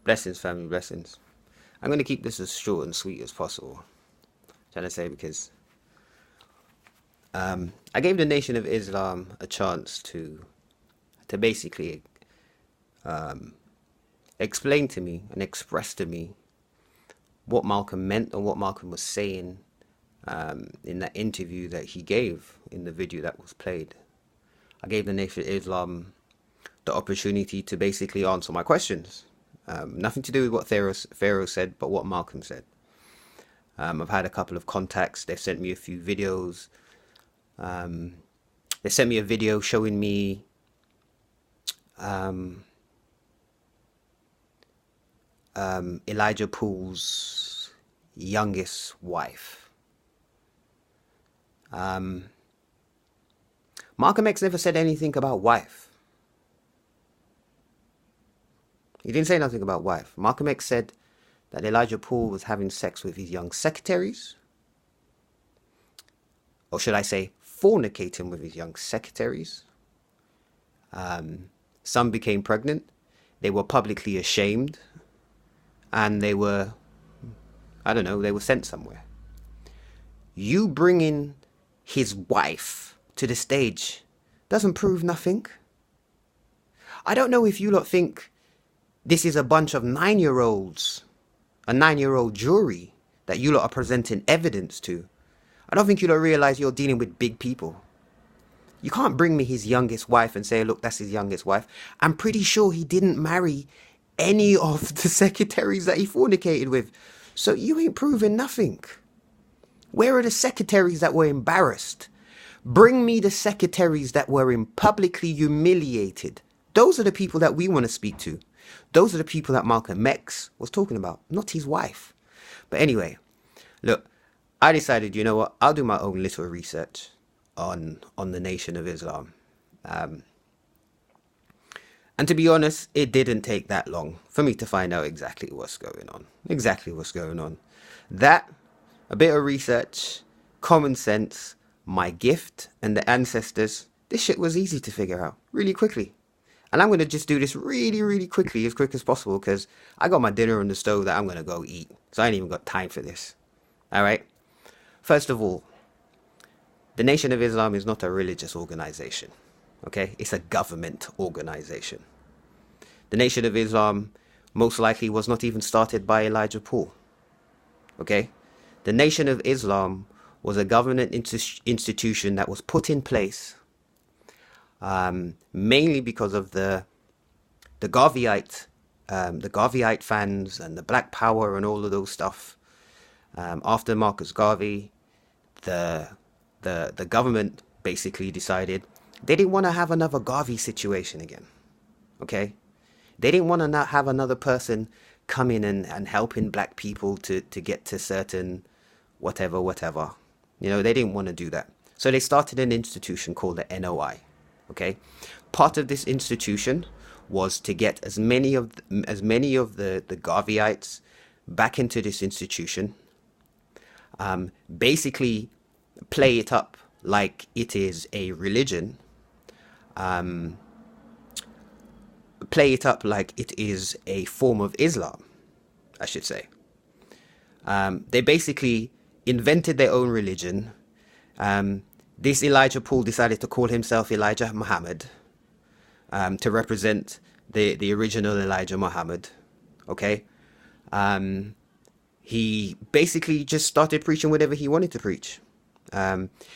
Blessings, family, blessings. I'm going to keep this as short and sweet as possible. Trying to say because I gave the Nation of Islam a chance to basically explain to me and express to me what Malcolm meant and what Malcolm was saying in that interview that he gave in the video that was played. I gave the Nation of Islam the opportunity to basically answer my questions. Nothing to do with what Pharaoh said, but what Malcolm said. I've had a couple of contacts. They've sent me a few videos. They sent me a video showing me Elijah Poole's youngest wife. Malcolm X never said anything about wife. He didn't say nothing about wife. Malcolm X said that Elijah Poole was having sex with his young secretaries. Or should I say, fornicating with his young secretaries. Some became pregnant. They were publicly ashamed. And they were, they were sent somewhere. You bringing his wife to the stage doesn't prove nothing. I don't know if you lot think this is a bunch of 9-year-olds, a 9-year-old jury that you lot are presenting evidence to. I don't think you lot realize you're dealing with big people. You can't bring me his youngest wife and say, look, that's his youngest wife. I'm pretty sure he didn't marry any of the secretaries that he fornicated with. So you ain't proving nothing. Where are the secretaries that were embarrassed? Bring me the secretaries that were publicly humiliated. Those are the people that we want to speak to. Those are the people that Malcolm X was talking about, not his wife. But anyway, look, I decided, you know what, I'll do my own little research on the Nation of Islam. And to be honest, it didn't take that long for me to find out exactly what's going on. That, a bit of research, common sense, my gift, and the ancestors, this shit was easy to figure out really quickly. And I'm going to just do this really, really quickly, as quick as possible, because I got my dinner on the stove that I'm going to go eat. So I ain't even got time for this. All right? First of all, the Nation of Islam is not a religious organization. Okay? It's a government organization. The Nation of Islam most likely was not even started by Elijah Poole. Okay? The Nation of Islam was a government institution that was put in place mainly because of the Garveyite fans and the Black Power and all of those stuff. After Marcus Garvey, the government basically decided they didn't want to have another Garvey situation again. Okay, they didn't want to not have another person come in and helping black people to get to certain whatever. You know, they didn't want to do that. So they started an institution called the NOI. Okay, part of this institution was to get as many of the Garveyites back into this institution. Basically, play it up like it is a religion. Play it up like it is a form of Islam, I should say. They basically invented their own religion. This Elijah Poole decided to call himself Elijah Muhammad to represent the original Elijah Muhammad. Okay, he basically just started preaching whatever he wanted to preach.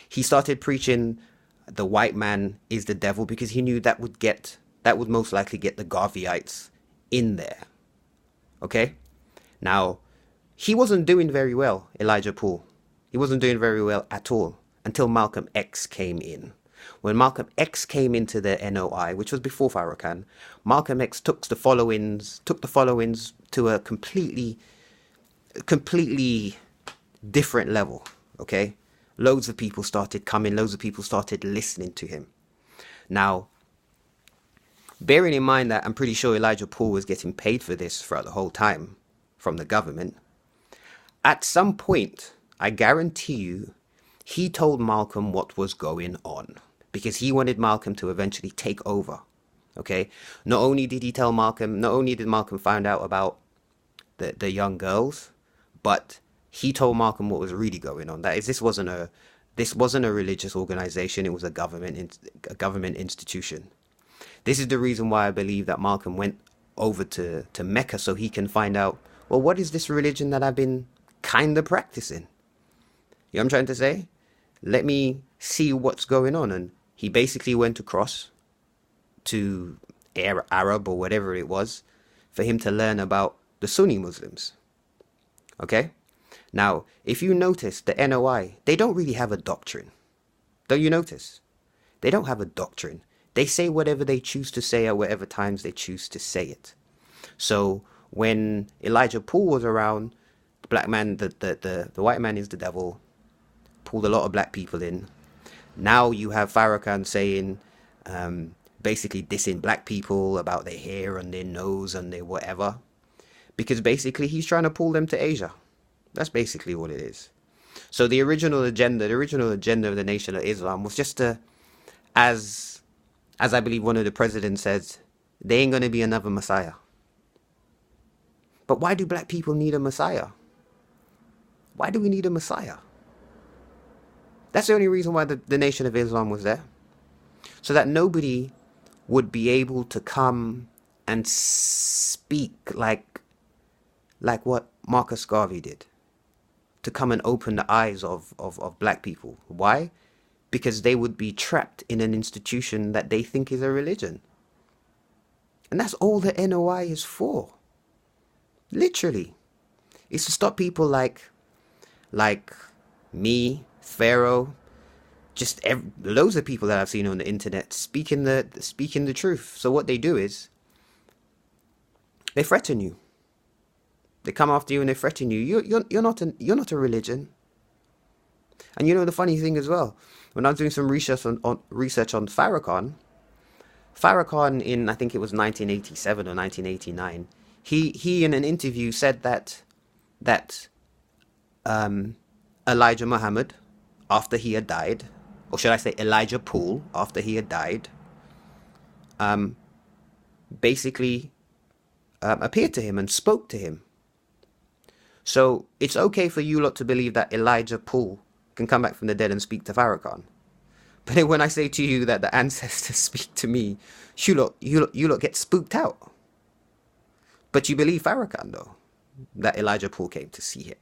He started preaching the white man is the devil because he knew that would most likely get the Garveyites in there. Okay, now he wasn't doing very well, Elijah Poole. He wasn't doing very well at all. Until Malcolm X came in. When Malcolm X came into the NOI, which was before Farrakhan, Malcolm X took the followings to a completely different level. Okay, loads of people started coming. Loads of people started listening to him. Now, bearing in mind that I'm pretty sure Elijah Poole was getting paid for this throughout the whole time from the government. At some point, I guarantee you, he told Malcolm what was going on because he wanted Malcolm to eventually take over. Okay, not only did he tell Malcolm, not only did Malcolm find out about the young girls, but he told Malcolm what was really going on. That is, this wasn't a religious organization. It was a government institution. This is the reason why I believe that Malcolm went over to Mecca, so he can find out, well, what is this religion that I've been kind of practicing? You know what I'm trying to say? Let me see what's going on. And he basically went across to Arab or whatever it was for him to learn about the Sunni Muslims. Okay? Now, if you notice, the NOI, they don't really have a doctrine. Don't you notice? They don't have a doctrine. They say whatever they choose to say at whatever times they choose to say it. So when Elijah Poole was around, the black man, the white man is the devil, pulled a lot of black people in. Now you have Farrakhan saying, basically dissing black people about their hair and their nose and their whatever. Because basically he's trying to pull them to Asia. That's basically what it is. So the original agenda of the Nation of Islam was just to, as I believe one of the presidents says, there ain't going to be another Messiah. But why do black people need a Messiah? Why do we need a Messiah? That's the only reason why the Nation of Islam was there. So that nobody would be able to come and speak like what Marcus Garvey did. To come and open the eyes of black people. Why? Because they would be trapped in an institution that they think is a religion. And that's all the NOI is for. Literally. It's to stop people like me, Pharaoh, just loads of people that I've seen on the internet speaking the truth. So what they do is they threaten you. They come after you and they threaten you. You're not a religion. And you know the funny thing as well, when I was doing some research on Farrakhan in, I think it was 1987 or 1989, he in an interview said that Elijah Muhammad, after he had died, or should I say Elijah Poole, after he had died, basically appeared to him and spoke to him. So it's okay for you lot to believe that Elijah Poole can come back from the dead and speak to Farrakhan. But then when I say to you that the ancestors speak to me, you lot get spooked out. But you believe Farrakhan, though, that Elijah Poole came to see him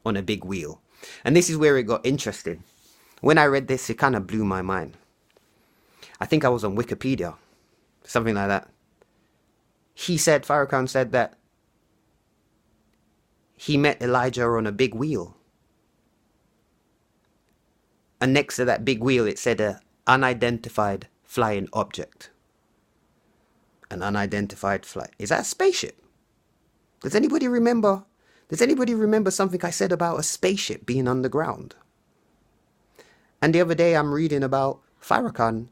on a big wheel. And this is where it got interesting. When I read this, it kind of blew my mind. I think I was on Wikipedia, something like that. Farrakhan said that he met Elijah on a big wheel. And next to that big wheel, it said an unidentified flying object. An unidentified flight. Is that a spaceship? Does anybody remember something I said about a spaceship being underground? And the other day I'm reading about Farrakhan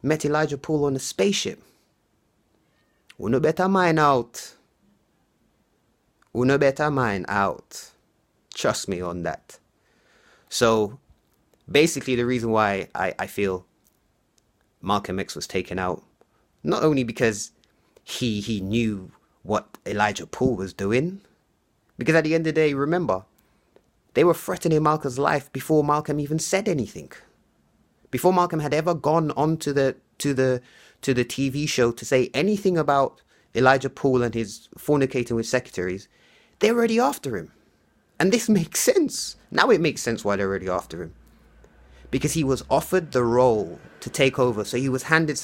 met Elijah Poole on a spaceship. Uno better mine out. Uno better mine out. Trust me on that. So basically the reason why I feel Malcolm X was taken out, not only because he knew what Elijah Poole was doing, because at the end of the day, remember, they were threatening Malcolm's life before Malcolm even said anything. Before Malcolm had ever gone on to the TV show to say anything about Elijah Poole and his fornicating with secretaries, they're already after him. And this makes sense. Now it makes sense why they're already after him. Because he was offered the role to take over. So he was handed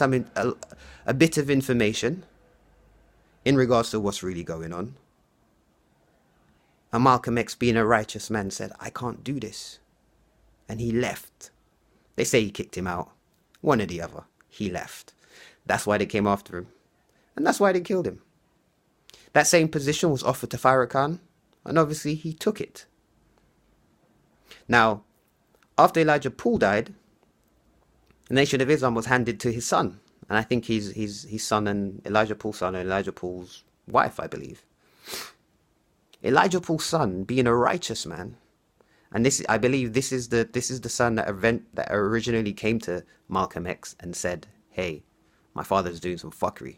a bit of information in regards to what's really going on. And Malcolm X, being a righteous man, said, I can't do this. And he left. They say he kicked him out. One or the other. He left. That's why they came after him. And that's why they killed him. That same position was offered to Farrakhan, and obviously he took it. Now, after Elijah Poole died, the Nation of Islam was handed to his son. And I think his son and Elijah Poole's son and Elijah Poole's wife, I believe. Elijah Poole's son, being a righteous man, and I believe this is the son that originally came to Malcolm X and said, hey, my father's doing some fuckery.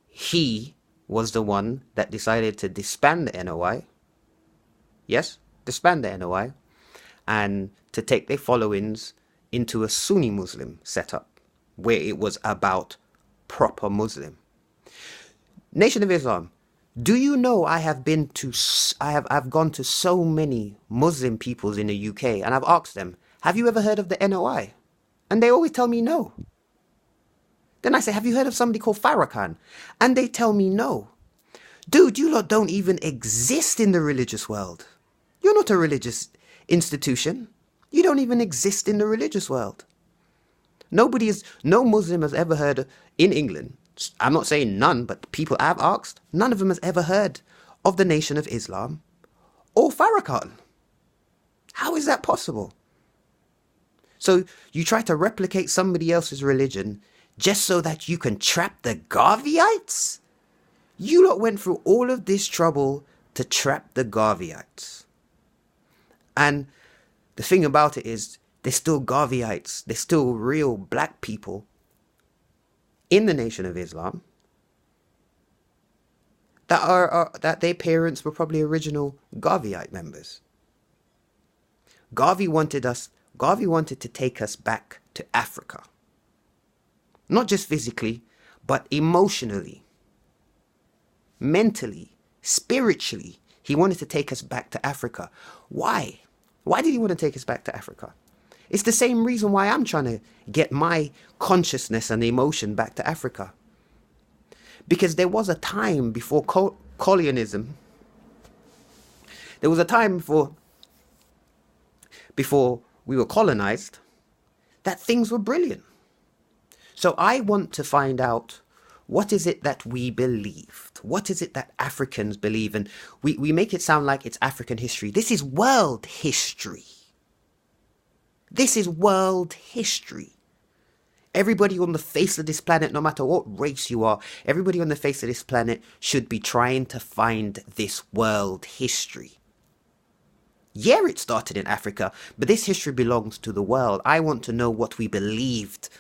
He was the one that decided to disband the NOI. Yes, disband the NOI. And to take their followings into a Sunni Muslim setup, where it was about proper Muslim. Nation of Islam, do you know I've gone to so many Muslim peoples in the UK, and I've asked them, have you ever heard of the NOI? And they always tell me no. Then I say, have you heard of somebody called Farrakhan? And they tell me no. Dude, you lot don't even exist in the religious world. You're not a religious institution. You don't even exist in the religious world. No Muslim has ever heard in England. I'm not saying none, but people I've asked, none of them has ever heard of the Nation of Islam or Farrakhan. How is that possible? So you try to replicate somebody else's religion just so that you can trap the Garveyites? You lot went through all of this trouble to trap the Garveyites. And the thing about it is, they're still Garveyites. They're still real black people in the Nation of Islam that their parents were probably original Garveyite members. Garvey wanted to take us back to Africa. Not just physically, but emotionally, mentally, spiritually. He wanted to take us back to Africa. Why? Why did he want to take us back to Africa? It's the same reason why I'm trying to get my consciousness and emotion back to Africa. Because there was a time before colonialism. There was a time before we were colonized that things were brilliant. So I want to find out, what is it that we believed? What is it that Africans believe? And we make it sound like it's African history. This is world history. This is world history. Everybody on the face of this planet, no matter what race you are, everybody on the face of this planet should be trying to find this world history. Yeah, it started in Africa, but this history belongs to the world. I want to know what we believed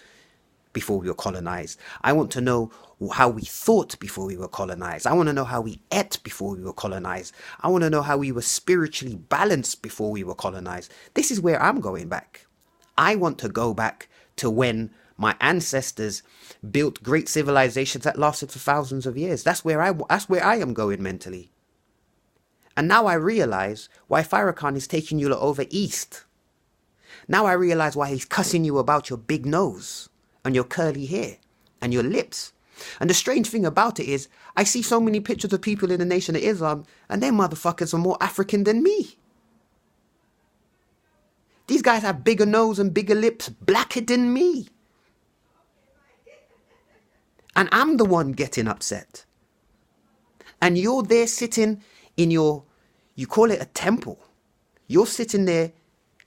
before we were colonized. I want to know how we thought before we were colonized. I want to know how we ate before we were colonized. I want to know how we were spiritually balanced before we were colonized. This is where I'm going back. I want to go back to when my ancestors built great civilizations that lasted for thousands of years. That's where I am going mentally. And now I realize why Farrakhan is taking you over east. Now I realize why he's cussing you about your big nose and your curly hair and your lips. And the strange thing about it is, I see so many pictures of people in the Nation of Islam, and their motherfuckers are more African than me. These guys have bigger nose and bigger lips, blacker than me. And I'm the one getting upset. And you're there sitting in you call it a temple. You're sitting there,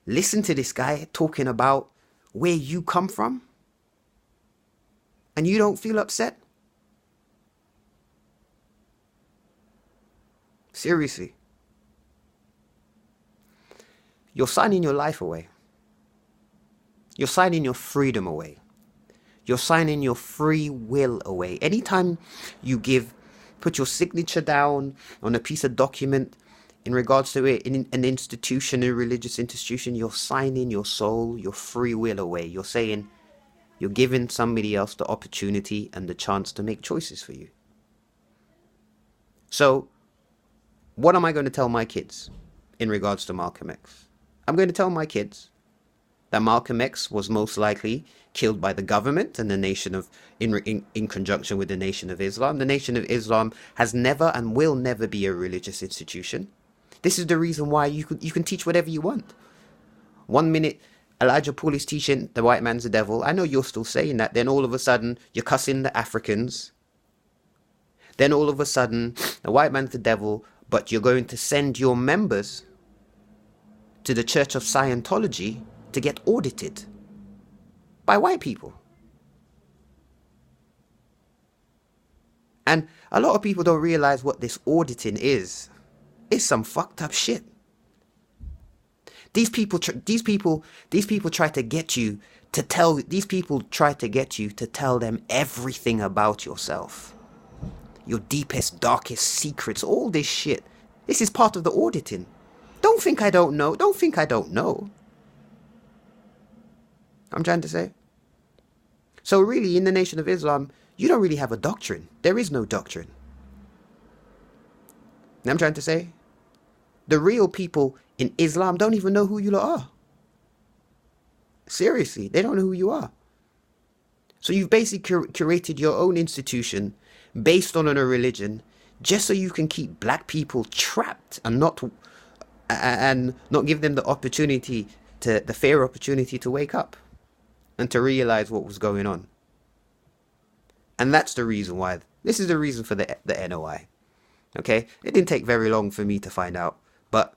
listen to this guy talking about where you come from. And you don't feel upset? Seriously. You're signing your life away. You're signing your freedom away. You're signing your free will away. Anytime you put your signature down on a piece of document in regards to it, in an institution, a religious institution, you're signing your soul, your free will away. You're saying, you're giving somebody else the opportunity and the chance to make choices for you. So, what am I going to tell my kids in regards to Malcolm X? I'm going to tell my kids that Malcolm X was most likely killed by the government and the nation of, in conjunction with the Nation of Islam. The Nation of Islam has never and will never be a religious institution. This is the reason why you can teach whatever you want. 1 minute, Elijah Paul is teaching the white man's the devil. I know you're still saying that. Then all of a sudden, you're cussing the Africans. Then all of a sudden, the white man's the devil, but you're going to send your members to the Church of Scientology to get audited by white people. And a lot of people don't realize what this auditing is. It's some fucked up shit. These people try to get you to tell, these people try to get you to tell them everything about yourself. Your deepest, darkest secrets, all this shit. This is part of the auditing. Don't think I don't know. Don't think I don't know. I'm trying to say. So really, in the Nation of Islam, you don't really have a doctrine. There is no doctrine. I'm trying to say. The real people in Islam don't even know who you lot are. Seriously, they don't know who you are. So you've basically curated your own institution based on a religion just so you can keep black people trapped and not give them the opportunity to, the fair opportunity to wake up and to realize what was going on. And that's the reason why, this is the reason for the NOI. Okay, it didn't take very long for me to find out, but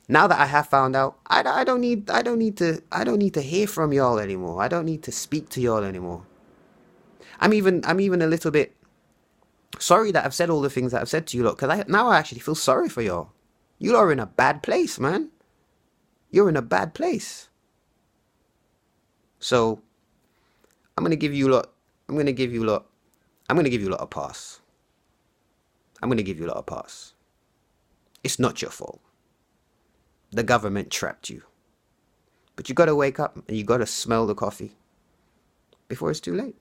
now that I have found out, I don't need to hear from y'all anymore. I don't need to speak to y'all anymore. I'm even a little bit sorry that I've said all the things that I've said to you lot, because now I actually feel sorry for y'all. You lot are in a bad place, man. You're in a bad place. So I'm gonna give you lot a pass. I'm going to give you a lot of pass. It's not your fault. The government trapped you. But you got to wake up and you got to smell the coffee before it's too late.